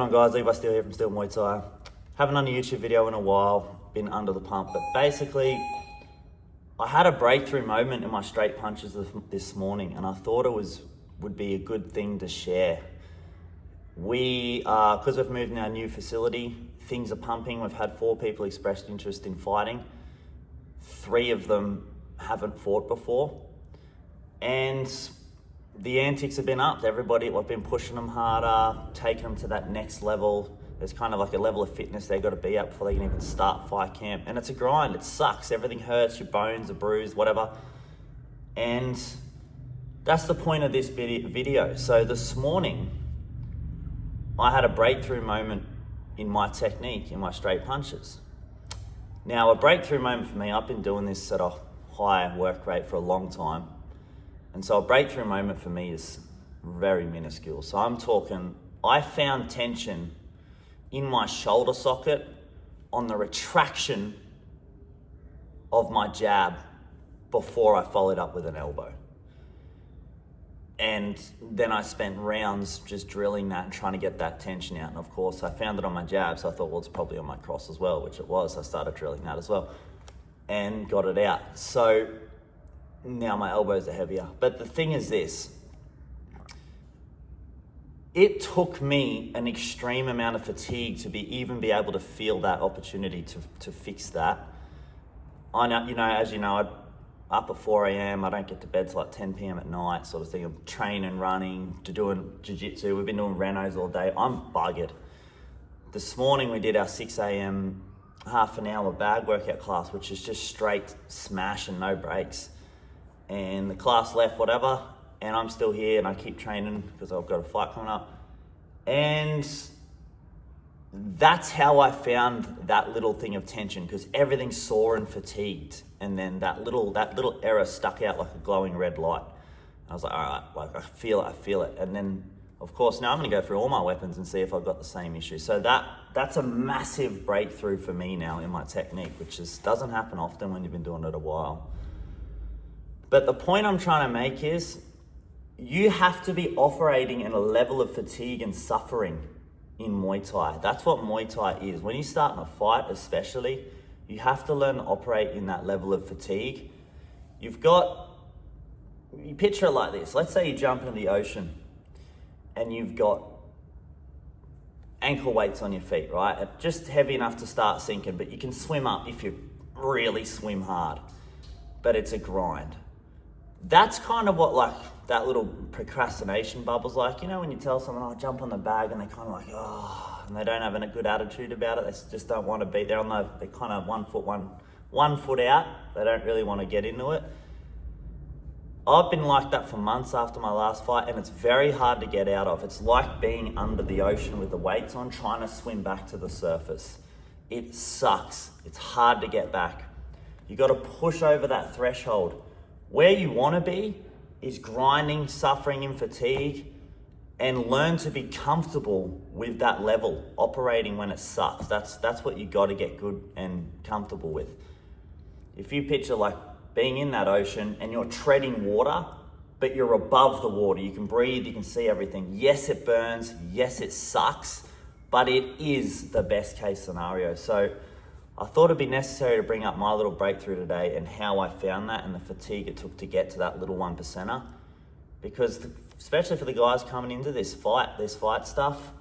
Hi guys, Levi Steele here from Steele Muay Thai. Haven't done a YouTube video in a while, been under the pump, but basically I had a breakthrough moment in my straight punches this morning, and I thought it would be a good thing to share. Because we've moved in our new facility, things are pumping. We've had 4 people expressed interest in fighting. 3 of them haven't fought before, and the antics have been upped. I've been pushing them harder, taking them to that next level. There's kind of like a level of fitness they've got to be at before they can even start fight camp. And it's a grind, it sucks. Everything hurts, your bones are bruised, whatever. And that's the point of this video. So this morning, I had a breakthrough moment in my technique, in my straight punches. Now, a breakthrough moment for me, I've been doing this at a high work rate for a long time. And so a breakthrough moment for me is very minuscule. So I'm talking, I found tension in my shoulder socket on the retraction of my jab before I followed up with an elbow. And then I spent rounds just drilling that and trying to get that tension out. And of course, I found it on my jab, so I thought, well, it's probably on my cross as well, which it was. I started drilling that as well and got it out. So now my elbows are heavier. But the thing is this, it took me an extreme amount of fatigue to even be able to feel that opportunity to fix that. I know, as you know, I'm up at 4 a.m. I don't get to bed till like 10 p.m. at night, sort of thing. I'm training, running, doing jiu-jitsu. We've been doing renos all day. I'm buggered. This morning we did our 6 a.m. half an hour bag workout class, which is just straight smash and no breaks. And the class left, whatever, and I'm still here and I keep training because I've got a fight coming up. And that's how I found that little thing of tension, because everything's sore and fatigued. And then that little error stuck out like a glowing red light. I was like, all right, like I feel it. And then, of course, now I'm gonna go through all my weapons and see if I've got the same issue. So that's a massive breakthrough for me now in my technique, which doesn't happen often when you've been doing it a while. But the point I'm trying to make is, you have to be operating in a level of fatigue and suffering in Muay Thai. That's what Muay Thai is. When you start in a fight especially, you have to learn to operate in that level of fatigue. You picture it like this. Let's say you jump into the ocean and you've got ankle weights on your feet, right? Just heavy enough to start sinking, but you can swim up if you really swim hard. But it's a grind. That's kind of what like that little procrastination bubble's like. You know, when you tell someone, oh, jump on the bag, and they're kind of like, oh, and they don't have a good attitude about it. They just don't want to be there. They're kind of one foot out. They don't really want to get into it. I've been like that for months after my last fight, and it's very hard to get out of. It's like being under the ocean with the weights on, trying to swim back to the surface. It sucks. It's hard to get back. You got to push over that threshold. Where you want to be is grinding, suffering in fatigue, and learn to be comfortable with that level, operating when it sucks. That's what you got to get good and comfortable with. If you picture like being in that ocean and you're treading water, but you're above the water, you can breathe, you can see everything. Yes, it burns. Yes, it sucks, but it is the best case scenario. So I thought it'd be necessary to bring up my little breakthrough today and how I found that and the fatigue it took to get to that little 1%er. Because especially for the guys coming into this fight stuff,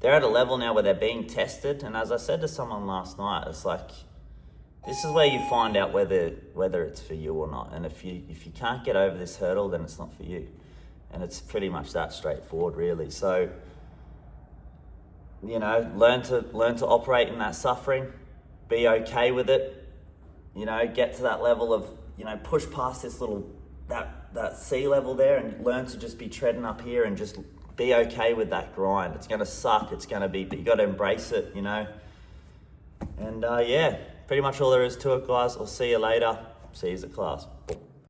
they're at a level now where they're being tested. And as I said to someone last night, it's like, this is where you find out whether it's for you or not. And if you can't get over this hurdle, then it's not for you. And it's pretty much that straightforward, really. So, learn to operate in that suffering. Be okay with it, get to that level of, push past this little, that sea level there, and learn to just be treading up here and just be okay with that grind. It's going to suck, but you got to embrace it, And yeah, pretty much all there is to it, guys. I'll see you later. See you at class.